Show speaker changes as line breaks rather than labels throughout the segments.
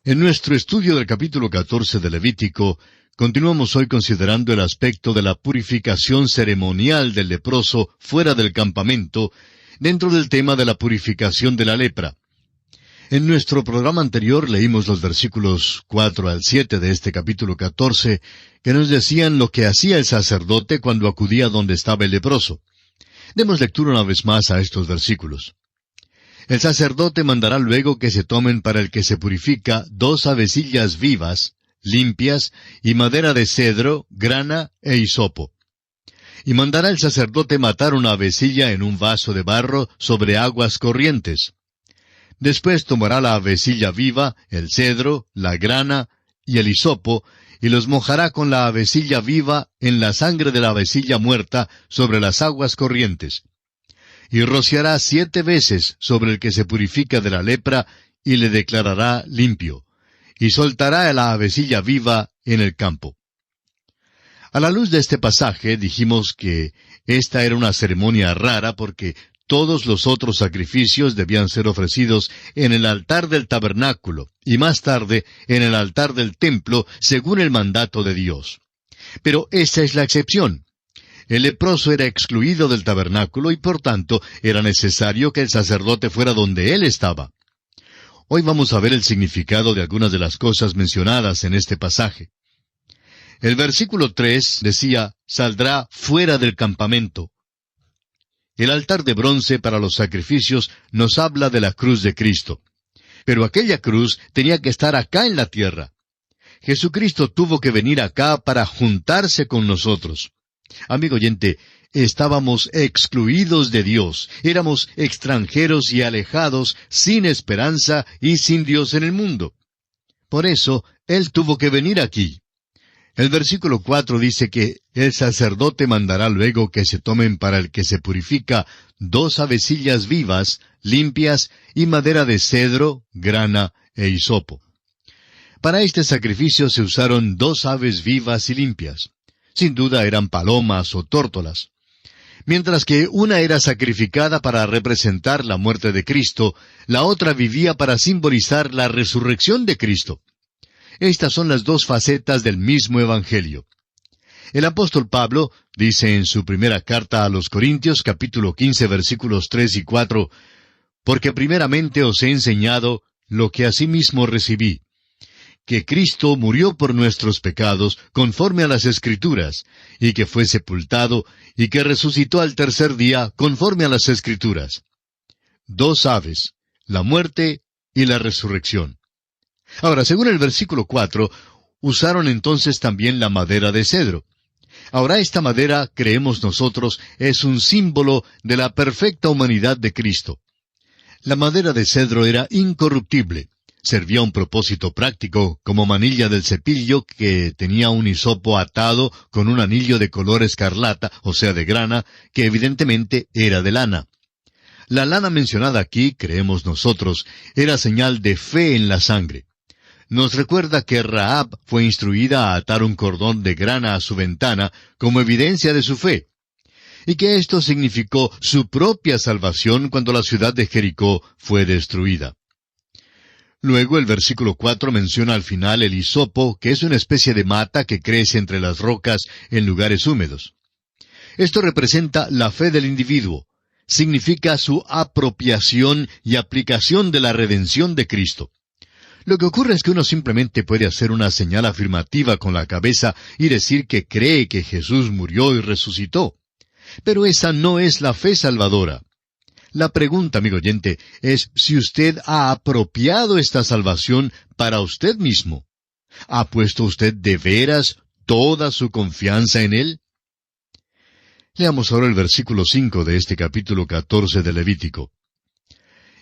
En nuestro estudio del capítulo 14 de Levítico, continuamos hoy considerando el aspecto de la purificación ceremonial del leproso fuera del campamento, dentro del tema de la purificación de la lepra. En nuestro programa anterior leímos los versículos 4 al 7 de este capítulo 14, que nos decían lo que hacía el sacerdote cuando acudía donde estaba el leproso. Demos lectura una vez más a estos versículos. El sacerdote mandará luego que se tomen para el que se purifica 2 avecillas vivas, limpias, y madera de cedro, grana e hisopo. Y mandará el sacerdote matar una avecilla en un vaso de barro sobre aguas corrientes. Después tomará la avecilla viva, el cedro, la grana y el hisopo, y los mojará con la avecilla viva en la sangre de la avecilla muerta sobre las aguas corrientes. Y rociará 7 veces sobre el que se purifica de la lepra, y le declarará limpio. Y soltará la avecilla viva en el campo. A la luz de este pasaje dijimos que esta era una ceremonia rara porque todos los otros sacrificios debían ser ofrecidos en el altar del tabernáculo y más tarde en el altar del templo según el mandato de Dios. Pero esa es la excepción. El leproso era excluido del tabernáculo y por tanto era necesario que el sacerdote fuera donde él estaba. Hoy vamos a ver el significado de algunas de las cosas mencionadas en este pasaje. El versículo 3 decía, saldrá fuera del campamento. El altar de bronce para los sacrificios nos habla de la cruz de Cristo. Pero aquella cruz tenía que estar acá en la tierra. Jesucristo tuvo que venir acá para juntarse con nosotros. Amigo oyente, estábamos excluidos de Dios, éramos extranjeros y alejados, sin esperanza y sin Dios en el mundo. Por eso, Él tuvo que venir aquí. El versículo 4 dice que el sacerdote mandará luego que se tomen para el que se purifica 2 avecillas vivas, limpias, y madera de cedro, grana e hisopo. Para este sacrificio se usaron 2 aves vivas y limpias. Sin duda eran palomas o tórtolas. Mientras que una era sacrificada para representar la muerte de Cristo, la otra vivía para simbolizar la resurrección de Cristo. Estas son las 2 facetas del mismo Evangelio. El apóstol Pablo dice en su primera carta a los Corintios, capítulo 15, versículos 3 y 4, «Porque primeramente os he enseñado lo que asimismo recibí, que Cristo murió por nuestros pecados conforme a las Escrituras, y que fue sepultado, y que resucitó al tercer día conforme a las Escrituras». 2 aves, la muerte y la resurrección. Ahora, según el versículo 4, usaron entonces también la madera de cedro. Ahora, esta madera, creemos nosotros, es un símbolo de la perfecta humanidad de Cristo. La madera de cedro era incorruptible. Servía a un propósito práctico, como manilla del cepillo que tenía un hisopo atado con un anillo de color escarlata, o sea de grana, que evidentemente era de lana. La lana mencionada aquí, creemos nosotros, era señal de fe en la sangre. Nos recuerda que Rahab fue instruida a atar un cordón de grana a su ventana como evidencia de su fe, y que esto significó su propia salvación cuando la ciudad de Jericó fue destruida. Luego el versículo 4 menciona al final el hisopo, que es una especie de mata que crece entre las rocas en lugares húmedos. Esto representa la fe del individuo, significa su apropiación y aplicación de la redención de Cristo. Lo que ocurre es que uno simplemente puede hacer una señal afirmativa con la cabeza y decir que cree que Jesús murió y resucitó. Pero esa no es la fe salvadora. La pregunta, amigo oyente, es si usted ha apropiado esta salvación para usted mismo. ¿Ha puesto usted de veras toda su confianza en Él? Leamos ahora el versículo 5 de este capítulo 14 de Levítico.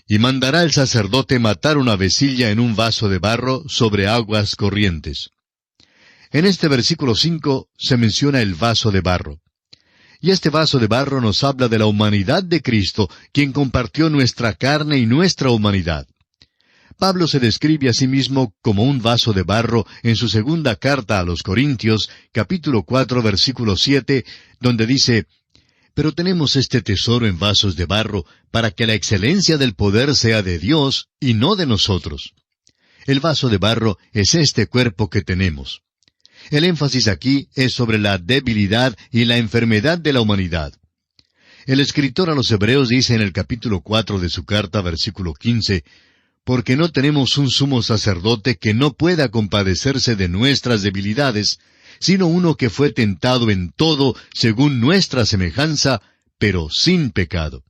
Y mandará el sacerdote matar una avecilla en un vaso de barro sobre aguas corrientes. En este versículo 5 se menciona el vaso de barro. Y este vaso de barro nos habla de la humanidad de Cristo, quien compartió nuestra carne y nuestra humanidad. Pablo se describe a sí mismo como un vaso de barro en su segunda carta a los Corintios, capítulo 4, versículo 7, donde dice, «Pero tenemos este tesoro en vasos de barro, para que la excelencia del poder sea de Dios y no de nosotros». El vaso de barro es este cuerpo que tenemos. El énfasis aquí es sobre la debilidad y la enfermedad de la humanidad. El escritor a los Hebreos dice en el capítulo 4 de su carta, versículo 15, «Porque no tenemos un sumo sacerdote que no pueda compadecerse de nuestras debilidades, sino uno que fue tentado en todo según nuestra semejanza, pero sin pecado».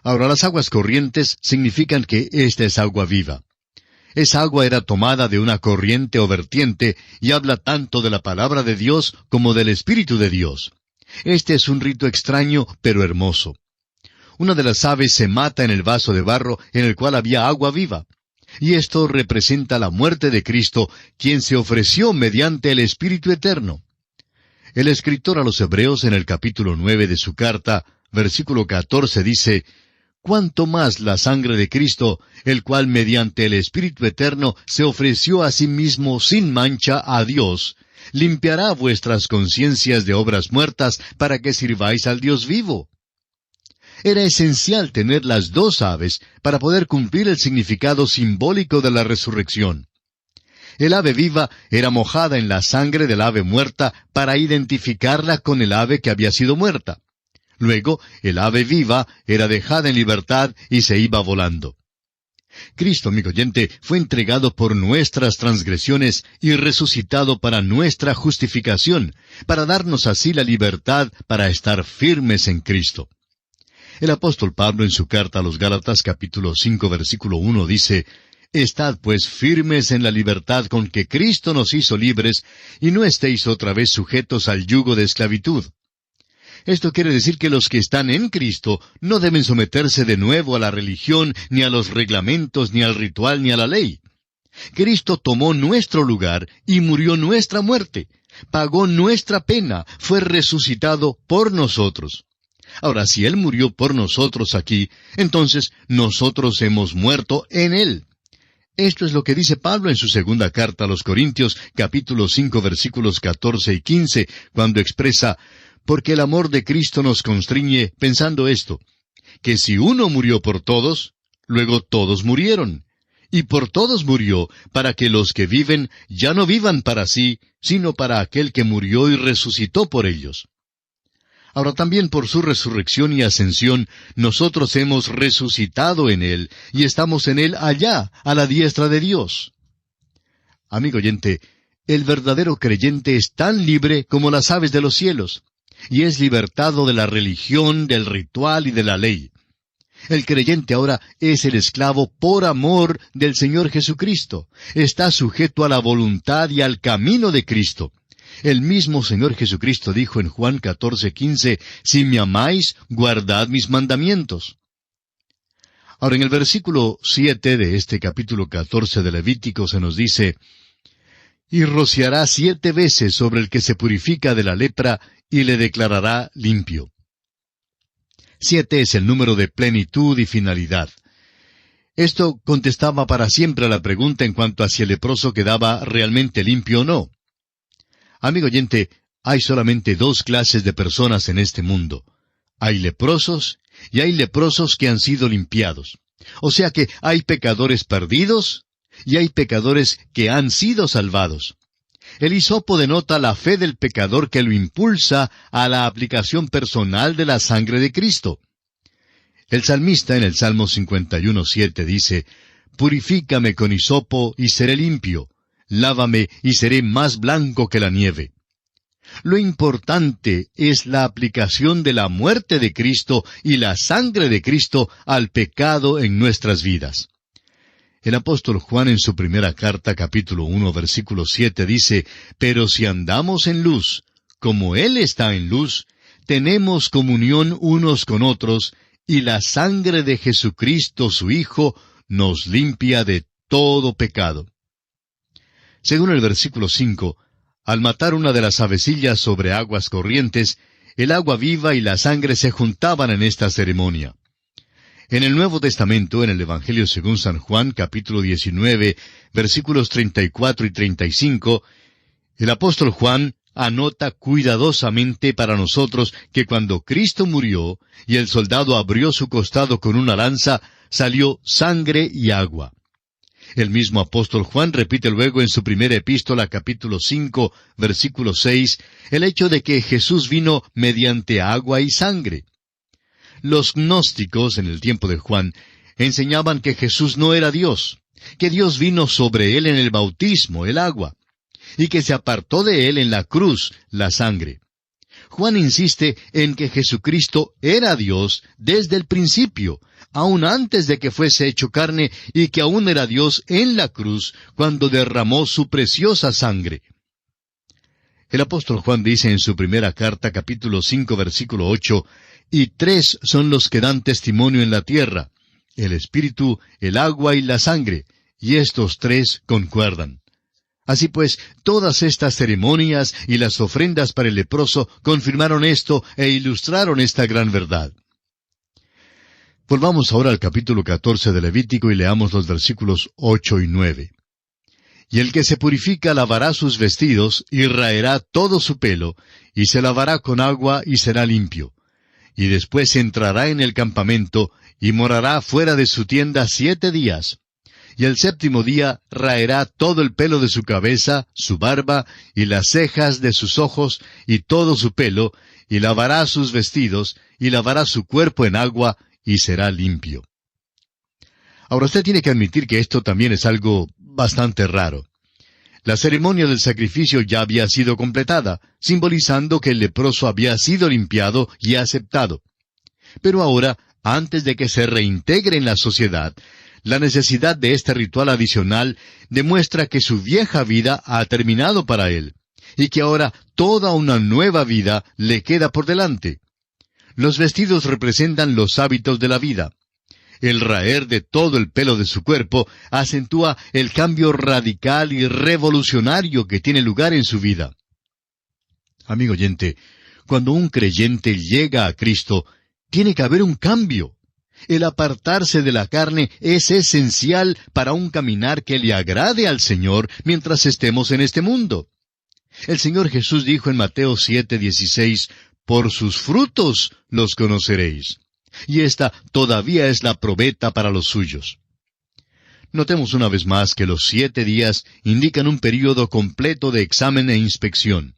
Ahora, las aguas corrientes significan que esta es agua viva. Esa agua era tomada de una corriente o vertiente y habla tanto de la palabra de Dios como del Espíritu de Dios. Este es un rito extraño, pero hermoso. Una de las aves se mata en el vaso de barro en el cual había agua viva. Y esto representa la muerte de Cristo, quien se ofreció mediante el Espíritu Eterno. El escritor a los Hebreos en el capítulo 9 de su carta, versículo 14 dice, «Cuánto más la sangre de Cristo, el cual mediante el Espíritu Eterno se ofreció a sí mismo sin mancha a Dios, limpiará vuestras conciencias de obras muertas para que sirváis al Dios vivo». Era esencial tener las dos aves para poder cumplir el significado simbólico de la resurrección. El ave viva era mojada en la sangre del ave muerta para identificarla con el ave que había sido muerta. Luego, el ave viva era dejada en libertad y se iba volando. Cristo, amigo oyente, fue entregado por nuestras transgresiones y resucitado para nuestra justificación, para darnos así la libertad para estar firmes en Cristo. El apóstol Pablo en su carta a los Gálatas capítulo 5 versículo 1 dice, «Estad pues firmes en la libertad con que Cristo nos hizo libres, y no estéis otra vez sujetos al yugo de esclavitud». Esto quiere decir que los que están en Cristo no deben someterse de nuevo a la religión, ni a los reglamentos, ni al ritual, ni a la ley. Cristo tomó nuestro lugar y murió nuestra muerte, pagó nuestra pena, fue resucitado por nosotros. Ahora, si Él murió por nosotros aquí, entonces nosotros hemos muerto en Él. Esto es lo que dice Pablo en su segunda carta a los Corintios, capítulo 5, versículos 14 y 15, cuando expresa, «Porque el amor de Cristo nos constriñe pensando esto, que si uno murió por todos, luego todos murieron. Y por todos murió, para que los que viven ya no vivan para sí, sino para aquel que murió y resucitó por ellos». Ahora también por su resurrección y ascensión, nosotros hemos resucitado en Él, y estamos en Él allá, a la diestra de Dios. Amigo oyente, el verdadero creyente es tan libre como las aves de los cielos, y es libertado de la religión, del ritual y de la ley. El creyente ahora es el esclavo por amor del Señor Jesucristo. Está sujeto a la voluntad y al camino de Cristo. El mismo Señor Jesucristo dijo en Juan 14:15, «Si me amáis, guardad mis mandamientos». Ahora en el versículo 7 de este capítulo 14 de Levítico se nos dice, «Y rociará 7 veces sobre el que se purifica de la lepra, y le declarará limpio». 7 es el número de plenitud y finalidad. Esto contestaba para siempre a la pregunta en cuanto a si el leproso quedaba realmente limpio o no. Amigo oyente, hay solamente 2 clases de personas en este mundo. Hay leprosos y hay leprosos que han sido limpiados. O sea que hay pecadores perdidos y hay pecadores que han sido salvados. El hisopo denota la fe del pecador que lo impulsa a la aplicación personal de la sangre de Cristo. El salmista en el Salmo 51:7 dice, «Purifícame con hisopo y seré limpio. Lávame y seré más blanco que la nieve». Lo importante es la aplicación de la muerte de Cristo y la sangre de Cristo al pecado en nuestras vidas. El apóstol Juan en su primera carta, capítulo 1, versículo 7, dice, «Pero si andamos en luz, como Él está en luz, tenemos comunión unos con otros, y la sangre de Jesucristo su Hijo nos limpia de todo pecado». Según el versículo 5, al matar una de las avecillas sobre aguas corrientes, el agua viva y la sangre se juntaban en esta ceremonia. En el Nuevo Testamento, en el Evangelio según San Juan, capítulo 19, versículos 34 y 35, el apóstol Juan anota cuidadosamente para nosotros que cuando Cristo murió y el soldado abrió su costado con una lanza, salió sangre y agua. El mismo apóstol Juan repite luego en su primera epístola, capítulo 5, versículo 6, el hecho de que Jesús vino mediante agua y sangre. Los gnósticos, en el tiempo de Juan, enseñaban que Jesús no era Dios, que Dios vino sobre él en el bautismo, el agua, y que se apartó de él en la cruz, la sangre. Juan insiste en que Jesucristo era Dios desde el principio, aun antes de que fuese hecho carne, y que aún era Dios en la cruz cuando derramó su preciosa sangre. El apóstol Juan dice en su primera carta, capítulo 5, versículo 8, «Y tres son los que dan testimonio en la tierra, el espíritu, el agua y la sangre, y estos tres concuerdan». Así pues, todas estas ceremonias y las ofrendas para el leproso confirmaron esto e ilustraron esta gran verdad. Volvamos ahora al capítulo 14 de Levítico y leamos los versículos 8 y 9. «Y el que se purifica lavará sus vestidos y raerá todo su pelo, y se lavará con agua y será limpio. Y después entrará en el campamento y morará fuera de su tienda 7 días. Y el séptimo día raerá todo el pelo de su cabeza, su barba, y las cejas de sus ojos, y todo su pelo, y lavará sus vestidos, y lavará su cuerpo en agua, y será limpio». Ahora usted tiene que admitir que esto también es algo bastante raro. La ceremonia del sacrificio ya había sido completada, simbolizando que el leproso había sido limpiado y aceptado. Pero ahora, antes de que se reintegre en la sociedad, la necesidad de este ritual adicional demuestra que su vieja vida ha terminado para él, y que ahora toda una nueva vida le queda por delante. Los vestidos representan los hábitos de la vida. El raer de todo el pelo de su cuerpo acentúa el cambio radical y revolucionario que tiene lugar en su vida. Amigo oyente, cuando un creyente llega a Cristo, tiene que haber un cambio. El apartarse de la carne es esencial para un caminar que le agrade al Señor mientras estemos en este mundo. El Señor Jesús dijo en Mateo 7:16, «Por sus frutos los conoceréis». Y esta todavía es la probeta para los suyos. Notemos una vez más que los 7 días indican un período completo de examen e inspección.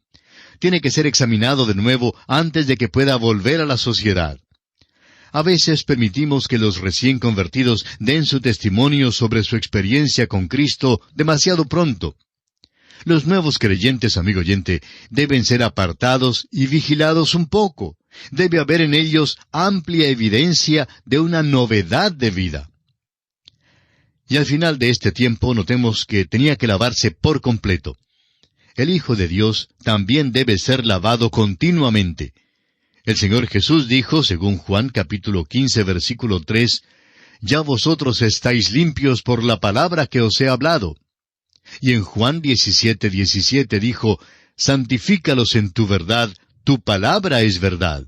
Tiene que ser examinado de nuevo antes de que pueda volver a la sociedad. A veces permitimos que los recién convertidos den su testimonio sobre su experiencia con Cristo demasiado pronto. Los nuevos creyentes, amigo oyente, deben ser apartados y vigilados un poco. Debe haber en ellos amplia evidencia de una novedad de vida. Y al final de este tiempo notemos que tenía que lavarse por completo. El Hijo de Dios también debe ser lavado continuamente. El Señor Jesús dijo, según Juan capítulo 15, versículo 3, «Ya vosotros estáis limpios por la palabra que os he hablado». Y en Juan 17:17 dijo, «Santifícalos en tu verdad, tu palabra es verdad».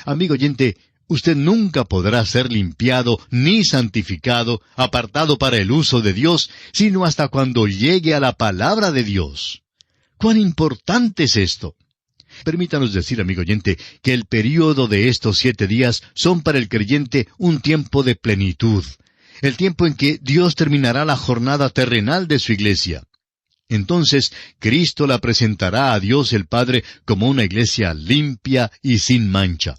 Amigo oyente, usted nunca podrá ser limpiado ni santificado, apartado para el uso de Dios, sino hasta cuando llegue a la palabra de Dios. ¿Cuán importante es esto? Permítanos decir, amigo oyente, que el período de estos 7 días son para el creyente un tiempo de plenitud, el tiempo en que Dios terminará la jornada terrenal de su iglesia. Entonces, Cristo la presentará a Dios el Padre como una iglesia limpia y sin mancha.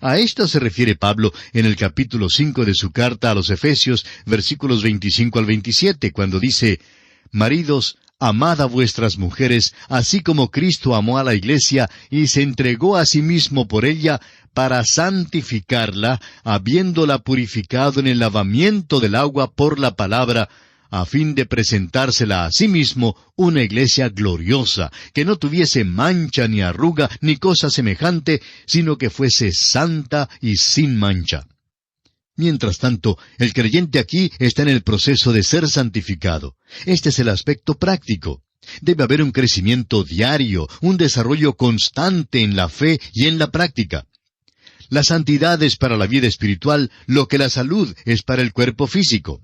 A esto se refiere Pablo en el capítulo 5 de su carta a los Efesios, versículos 25 al 27, cuando dice, «Maridos, amad a vuestras mujeres, así como Cristo amó a la iglesia y se entregó a sí mismo por ella, para santificarla, habiéndola purificado en el lavamiento del agua por la palabra, a fin de presentársela a sí mismo una iglesia gloriosa, que no tuviese mancha ni arruga ni cosa semejante, sino que fuese santa y sin mancha». Mientras tanto, el creyente aquí está en el proceso de ser santificado. Este es el aspecto práctico. Debe haber un crecimiento diario, un desarrollo constante en la fe y en la práctica. La santidad es para la vida espiritual lo que la salud es para el cuerpo físico.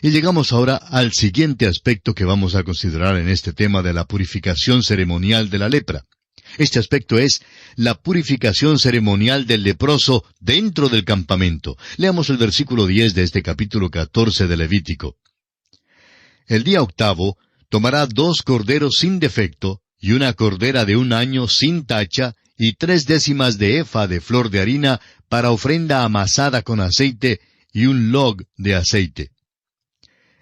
Y llegamos ahora al siguiente aspecto que vamos a considerar en este tema de la purificación ceremonial de la lepra. Este aspecto es la purificación ceremonial del leproso dentro del campamento. Leamos el versículo 10 de este capítulo 14 de Levítico. El día octavo tomará 2 corderos sin defecto, y una cordera de 1 año sin tacha, y 3/10 de efa de flor de harina para ofrenda amasada con aceite, y un log de aceite.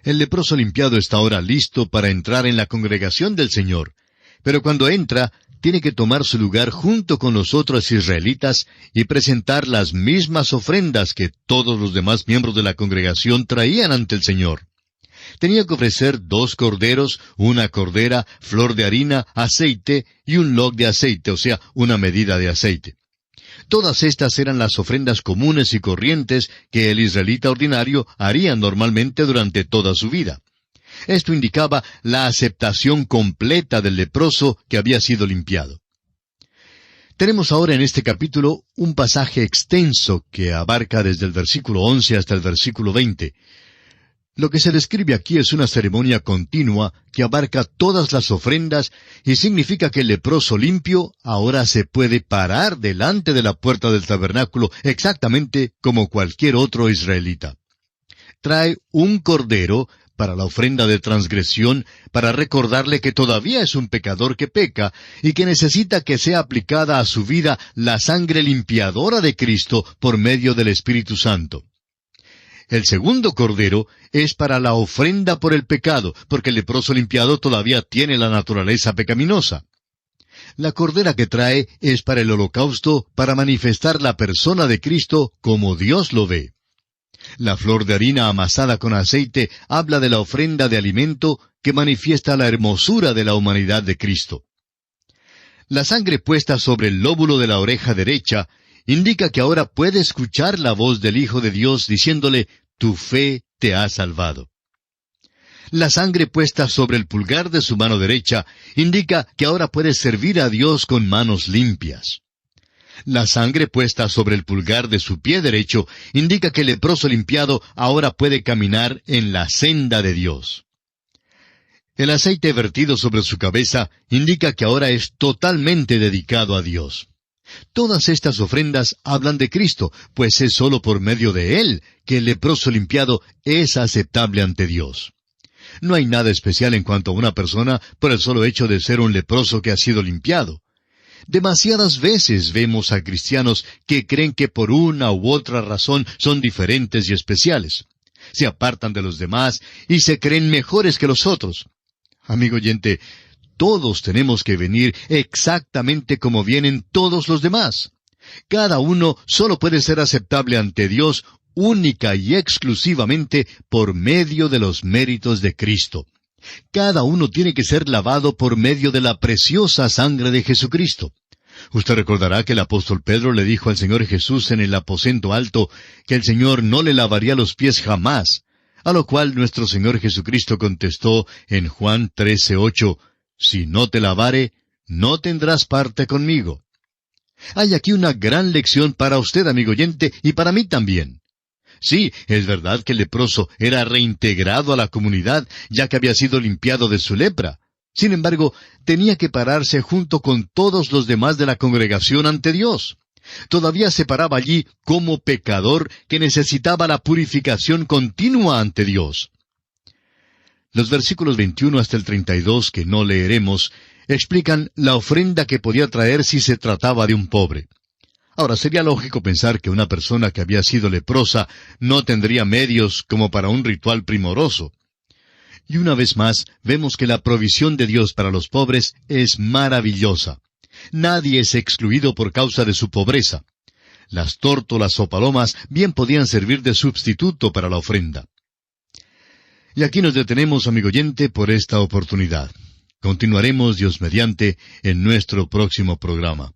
El leproso limpiado está ahora listo para entrar en la congregación del Señor, pero cuando entra, tiene que tomar su lugar junto con los otros israelitas y presentar las mismas ofrendas que todos los demás miembros de la congregación traían ante el Señor. Tenía que ofrecer 2 corderos, 1 cordera, flor de harina, aceite y un log de aceite, o sea, una medida de aceite. Todas estas eran las ofrendas comunes y corrientes que el israelita ordinario haría normalmente durante toda su vida. Esto indicaba la aceptación completa del leproso que había sido limpiado. Tenemos ahora en este capítulo un pasaje extenso que abarca desde el versículo 11 hasta el versículo 20. Lo que se describe aquí es una ceremonia continua que abarca todas las ofrendas y significa que el leproso limpio ahora se puede parar delante de la puerta del tabernáculo exactamente como cualquier otro israelita. Trae un cordero para la ofrenda de transgresión, para recordarle que todavía es un pecador que peca y que necesita que sea aplicada a su vida la sangre limpiadora de Cristo por medio del Espíritu Santo. El segundo cordero es para la ofrenda por el pecado, porque el leproso limpiado todavía tiene la naturaleza pecaminosa. La cordera que trae es para el holocausto, para manifestar la persona de Cristo como Dios lo ve. La flor de harina amasada con aceite habla de la ofrenda de alimento que manifiesta la hermosura de la humanidad de Cristo. La sangre puesta sobre el lóbulo de la oreja derecha indica que ahora puede escuchar la voz del Hijo de Dios diciéndole, «Tu fe te ha salvado». La sangre puesta sobre el pulgar de su mano derecha indica que ahora puede servir a Dios con manos limpias. La sangre puesta sobre el pulgar de su pie derecho indica que el leproso limpiado ahora puede caminar en la senda de Dios. El aceite vertido sobre su cabeza indica que ahora es totalmente dedicado a Dios. Todas estas ofrendas hablan de Cristo, pues es sólo por medio de Él que el leproso limpiado es aceptable ante Dios. No hay nada especial en cuanto a una persona por el solo hecho de ser un leproso que ha sido limpiado. Demasiadas veces vemos a cristianos que creen que por una u otra razón son diferentes y especiales. Se apartan de los demás y se creen mejores que los otros. Amigo oyente, todos tenemos que venir exactamente como vienen todos los demás. Cada uno solo puede ser aceptable ante Dios única y exclusivamente por medio de los méritos de Cristo. Cada uno tiene que ser lavado por medio de la preciosa sangre de Jesucristo. Usted recordará que el apóstol Pedro le dijo al Señor Jesús en el aposento alto que el Señor no le lavaría los pies jamás, a lo cual nuestro Señor Jesucristo contestó en Juan 13:8, «Si no te lavare, no tendrás parte conmigo». Hay aquí una gran lección para usted, amigo oyente, y para mí también. Sí, es verdad que el leproso era reintegrado a la comunidad, ya que había sido limpiado de su lepra. Sin embargo, tenía que pararse junto con todos los demás de la congregación ante Dios. Todavía se paraba allí como pecador que necesitaba la purificación continua ante Dios. Los versículos 21 hasta el 32, que no leeremos, explican la ofrenda que podía traer si se trataba de un pobre. Ahora, sería lógico pensar que una persona que había sido leprosa no tendría medios como para un ritual primoroso. Y una vez más, vemos que la provisión de Dios para los pobres es maravillosa. Nadie es excluido por causa de su pobreza. Las tórtolas o palomas bien podían servir de sustituto para la ofrenda. Y aquí nos detenemos, amigo oyente, por esta oportunidad. Continuaremos, Dios mediante, en nuestro próximo programa.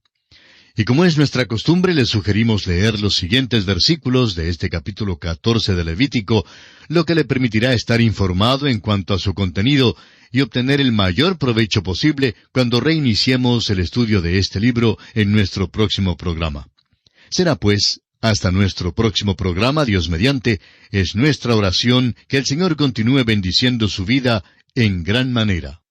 Y como es nuestra costumbre, les sugerimos leer los siguientes versículos de este capítulo 14 de Levítico, lo que le permitirá estar informado en cuanto a su contenido y obtener el mayor provecho posible cuando reiniciemos el estudio de este libro en nuestro próximo programa. Será pues, hasta nuestro próximo programa, Dios mediante, es nuestra oración que el Señor continúe bendiciendo su vida en gran manera.